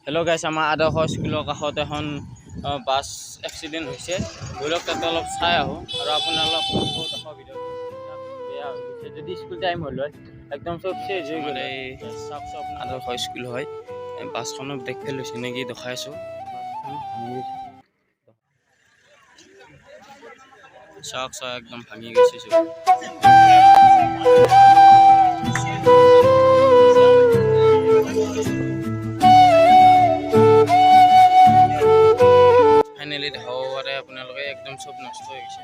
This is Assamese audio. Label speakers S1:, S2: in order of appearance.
S1: হেল্ল' গাইছ, আমাৰ আদৰ্শ স্কুলৰ কাষত এখন বাছ এক্সিডেণ্ট হৈছে। ব'লক তাতে অলপ চাই আহোঁ আৰু আপোনালোক বেয়া হৈ গৈছে। যদি স্কুল টাইম হ'ল হয় একদম চব চেঞ্জ হৈ গ'ল। এই চাওক আদৰ্শ স্কুল হয়। বাছখনৰ ব্ৰেক ফেল হৈছে নেকি দেখাই আছোঁ। চাওক একদম ভাঙি গৈছে চব। ফাইনেলি দেখাব পাৰে আপোনালোকে একদম চব নষ্ট হৈ গৈছে।